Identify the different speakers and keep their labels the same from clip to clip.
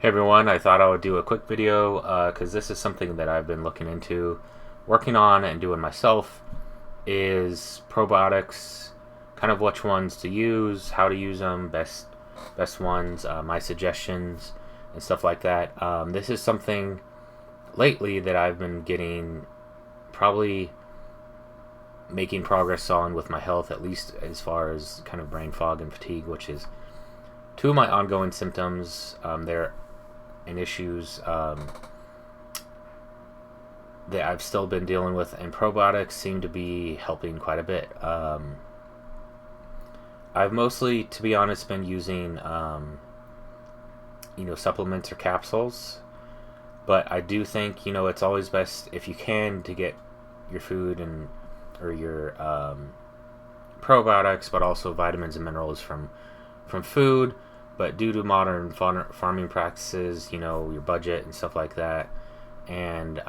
Speaker 1: Hey everyone, I thought I would do a quick video because this is something that I've been looking into, working on and doing myself, is probiotics, kind of which ones to use, how to use them, best ones, my suggestions, and stuff like that. This is something lately that I've been getting, probably making progress on with my health, at least as far as kind of brain fog and fatigue, which is two of my ongoing symptoms. They're and issues that I've still been dealing with, and probiotics seem to be helping quite a bit. I've mostly, to be honest, been using supplements or capsules, but I do think it's always best if you can to get your food or your probiotics, but also vitamins and minerals from food. But due to modern farming practices, your budget and stuff like that, and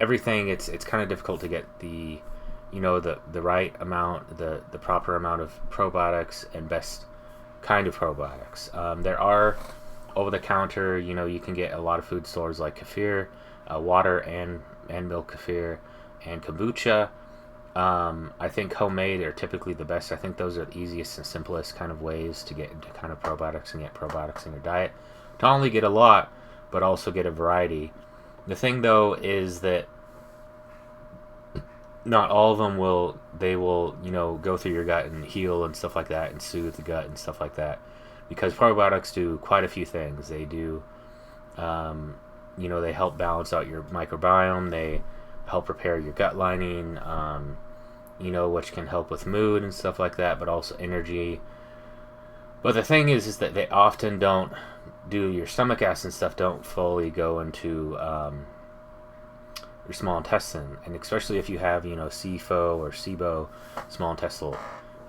Speaker 1: everything, it's kind of difficult to get the right amount, the proper amount of probiotics and best kind of probiotics. There are over-the-counter, you can get a lot of food stores like Kefir, water and milk kefir, and kombucha. I think homemade are typically the best. I think those are the easiest and simplest kind of ways to get into kind of probiotics and get probiotics in your diet. To not only get a lot, but also get a variety. The thing though is that not all of them will go through your gut and heal and stuff like that and soothe the gut and stuff like that, because probiotics do quite a few things. They do, they help balance out your microbiome. They help repair your gut lining, which can help with mood and stuff like that, but also energy. But the thing is that they often don't do your stomach acid and stuff, don't fully go into your small intestine, and especially if you have SIFO or SIBO, small intestinal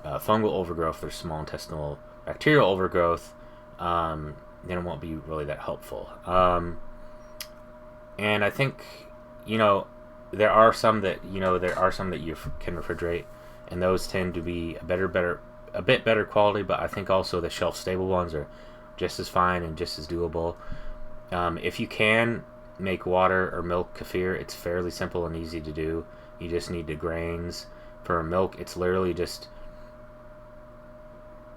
Speaker 1: fungal overgrowth, or small intestinal bacterial overgrowth, then it won't be really that helpful. And I think there are some that you can refrigerate, and those tend to be a bit better quality. But I think also the shelf stable ones are just as fine and just as doable. If you can make water or milk kefir, it's fairly simple and easy to do. You just need the grains. For milk, it's literally just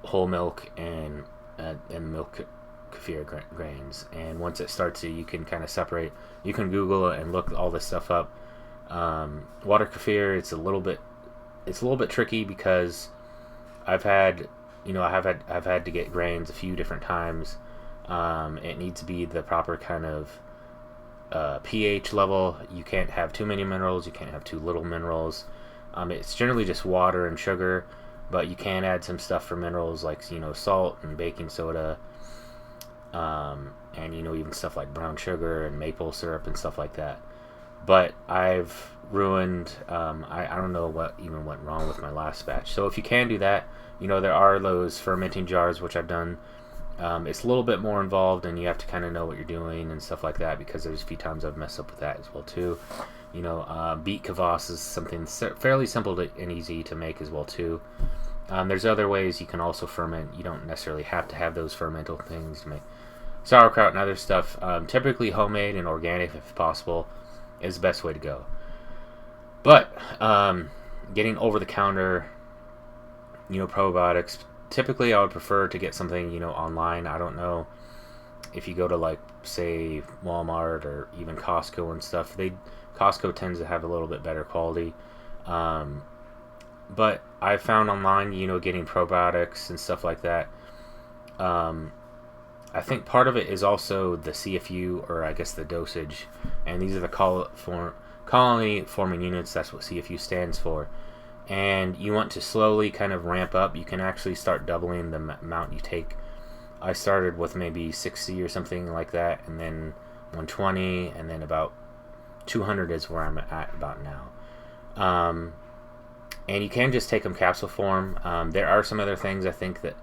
Speaker 1: whole milk and milk kefir grains. And once it starts, you can kind of separate. You can Google it and look all this stuff up. Water kefir, it's a little bit tricky, because I've had to get grains a few different times. It needs to be the proper kind of pH level. You can't have too many minerals, you can't have too little minerals. It's generally just water and sugar, but you can add some stuff for minerals like salt and baking soda, and even stuff like brown sugar and maple syrup and stuff like that. But I've ruined, I don't know what even went wrong with my last batch. So if you can do that, there are those fermenting jars, which I've done. It's a little bit more involved, and you have to kind of know what you're doing and stuff like that, because there's a few times I've messed up with that as well too. Beet kvass is something fairly simple and easy to make as well too. There's other ways you can also ferment. You don't necessarily have to have those fermental things to make sauerkraut and other stuff. Typically homemade and organic, if possible, is the best way to go. But getting over-the-counter probiotics, typically I would prefer to get something online. I don't know if you go to, like, say Walmart or even Costco and stuff. Costco tends to have a little bit better quality, but I found online getting probiotics and stuff like that. I think part of it is also the CFU, or I guess the dosage, and these are the colony forming units. That's what CFU stands for. And you want to slowly kind of ramp up. You can actually start doubling the amount you take. I started with maybe 60 or something like that, and then 120, and then about 200 is where I'm at about now. And you can just take them capsule form. There are some other things, I think, that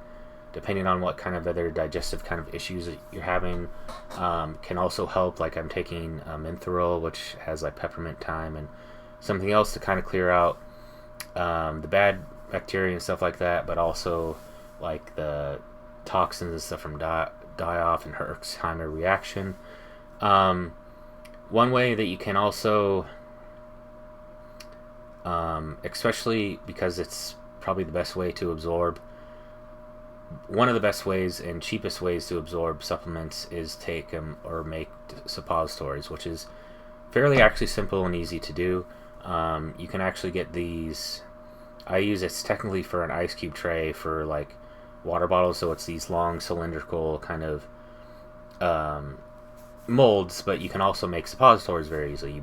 Speaker 1: depending on what kind of other digestive kind of issues that you're having, can also help. Like I'm taking Menthrol, which has like peppermint, thyme, and something else to kind of clear out the bad bacteria and stuff like that, but also like the toxins and stuff from die off and Herxheimer reaction. One way that you can also, especially because it's probably the best way to absorb, one of the best ways and cheapest ways to absorb supplements is take them or make suppositories, which is fairly actually simple and easy to do. You can actually get these. I use it's technically for an ice cube tray for like water bottles, so it's these long cylindrical kind of molds, but you can also make suppositories very easily.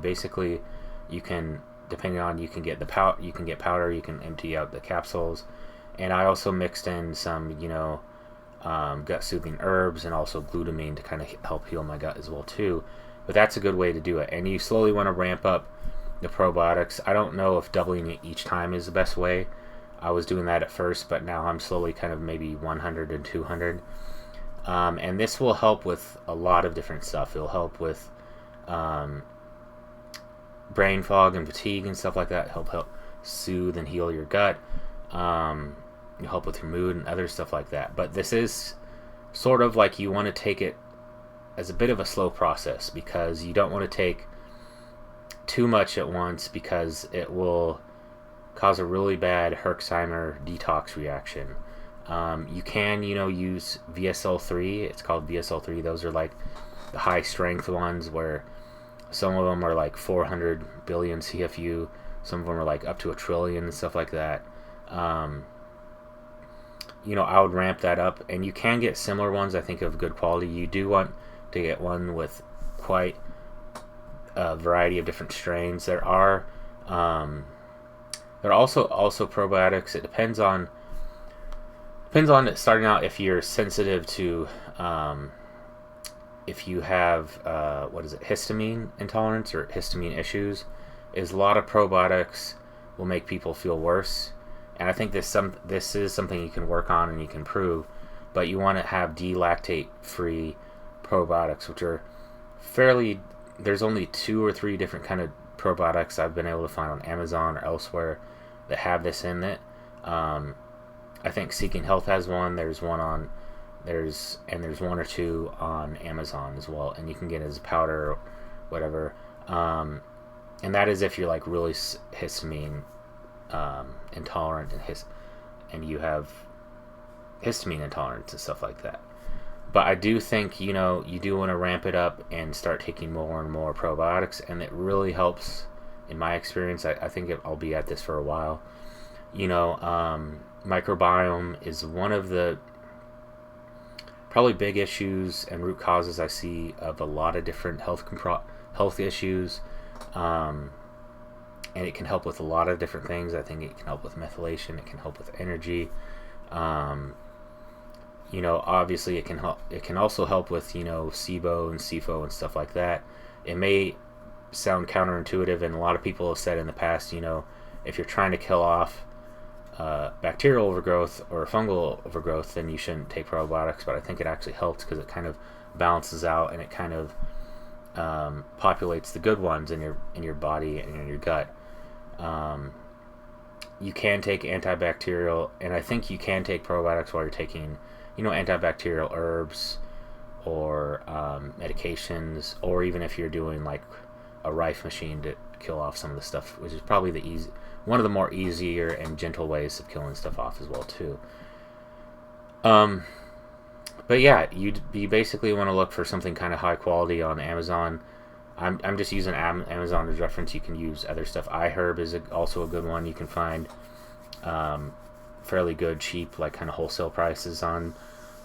Speaker 1: You can depending on, you can get you can get powder, you can empty out the capsules, and I also mixed in some gut soothing herbs and also glutamine to kind of help heal my gut as well too. But that's a good way to do it, and you slowly want to ramp up the probiotics. I don't know if doubling it each time is the best way. I was doing that at first, but now I'm slowly kind of maybe 100 and 200. And this will help with a lot of different stuff. It'll help with brain fog and fatigue and stuff like that. Help soothe and heal your gut. It'll help with your mood and other stuff like that. But this is sort of like you want to take it as a bit of a slow process, because you don't want to take too much at once, because it will cause a really bad Herxheimer detox reaction. You can, use VSL3. It's called VSL3. Those are like the high strength ones, where some of them are like 400 billion CFU. Some of them are like up to 1 trillion and stuff like that. I would ramp that up, and you can get similar ones, I think, of good quality. You do want to get one with quite a variety of different strains. There are also probiotics. It depends on it starting out, if you're sensitive to if you have histamine intolerance or histamine issues. Is a lot of probiotics will make people feel worse, and I think this is something you can work on and you can improve. But you want to have D Lactate-free probiotics, which are fairly, there's only 2 or 3 different kind of probiotics I've been able to find on Amazon or elsewhere that have this in it. I think Seeking Health has one. There's one there's 1 or 2 on Amazon as well, and you can get it as powder or whatever. And that is if you're like really histamine intolerant and you have histamine intolerance and stuff like that. But I do think you do want to ramp it up and start taking more and more probiotics, and it really helps. In my experience, I think I'll be at this for a while. Microbiome is one of the probably big issues and root causes I see of a lot of different health issues, and it can help with a lot of different things. I think it can help with methylation. It can help with energy. Obviously it can help. It can also help with SIBO and SIFO and stuff like that. It may sound counterintuitive, and a lot of people have said in the past, if you're trying to kill off bacterial overgrowth or fungal overgrowth, then you shouldn't take probiotics. But I think it actually helps, because it kind of balances out, and it kind of populates the good ones in your body and in your gut. You can take antibacterial, and I think you can take probiotics while you're taking antibacterial herbs or medications, or even if you're doing like a Rife machine to kill off some of the stuff, which is probably one of the more easier and gentle ways of killing stuff off as well too. But yeah, you basically want to look for something kind of high quality on Amazon. I'm just using Amazon as reference. You can use other stuff. iHerb is also a good one. You can find fairly good, cheap, like kind of wholesale prices on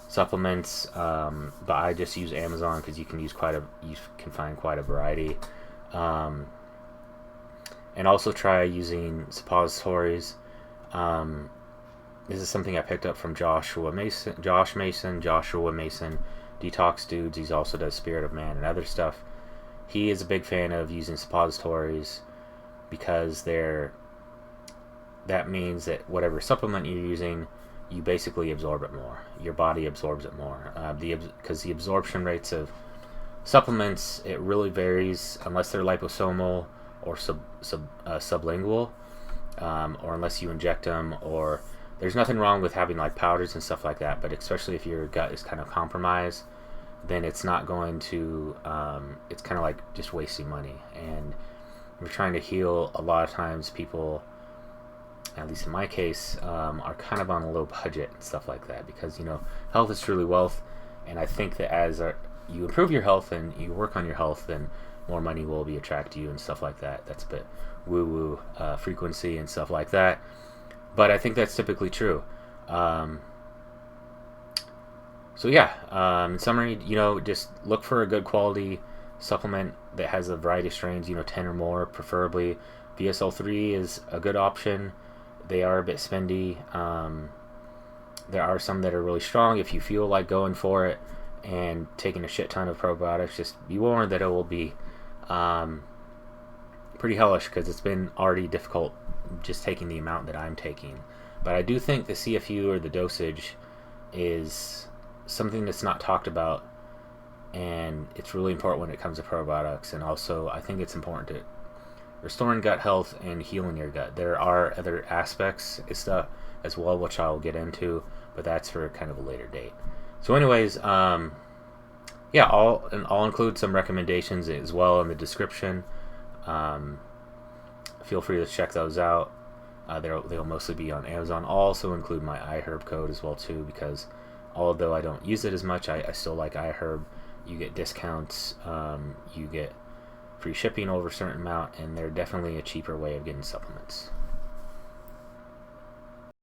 Speaker 1: supplements. But I just use Amazon because you can find quite a variety. And also try using suppositories. This is something I picked up from Josh Mason, Detox Dudes. He also does Spirit of Man and other stuff. He is a big fan of using suppositories, because that means that whatever supplement you're using, you basically absorb it more. Your body absorbs it more. Because the absorption rates of supplements, it really varies, unless they're liposomal or sublingual, or unless you inject them. Or there's nothing wrong with having like powders and stuff like that, but especially if your gut is kind of compromised, then it's not going to, it's kind of like just wasting money. And we're trying to heal. A lot of times people, at least in my case, are kind of on a low budget and stuff like that, because, you know, health is truly wealth. And I think that as you improve your health and you work on your health, then more money will be attracted to you and stuff like that. That's a bit woo-woo frequency and stuff like that, but I think that's typically true. So yeah, in summary, you know, just look for a good quality supplement that has a variety of strains, you know, 10 or more preferably. VSL3 is a good option. They are a bit spendy. There are some that are really strong. If you feel like going for it and taking a shit ton of probiotics, just be warned that it will be pretty hellish, because it's been already difficult just taking the amount that I'm taking. But I do think the CFU, or the dosage, is something that's not talked about, and it's really important when it comes to probiotics. And also I think it's important to restoring gut health and healing your gut. There are other aspects and stuff as well, which I'll get into, but that's for kind of a later date. So anyways, yeah, I'll include some recommendations as well in the description. Feel free to check those out. They'll mostly be on Amazon. I'll also include my iHerb code as well too, because although I don't use it as much, I still like iHerb. You get discounts, you get free shipping over a certain amount, and they're definitely a cheaper way of getting supplements.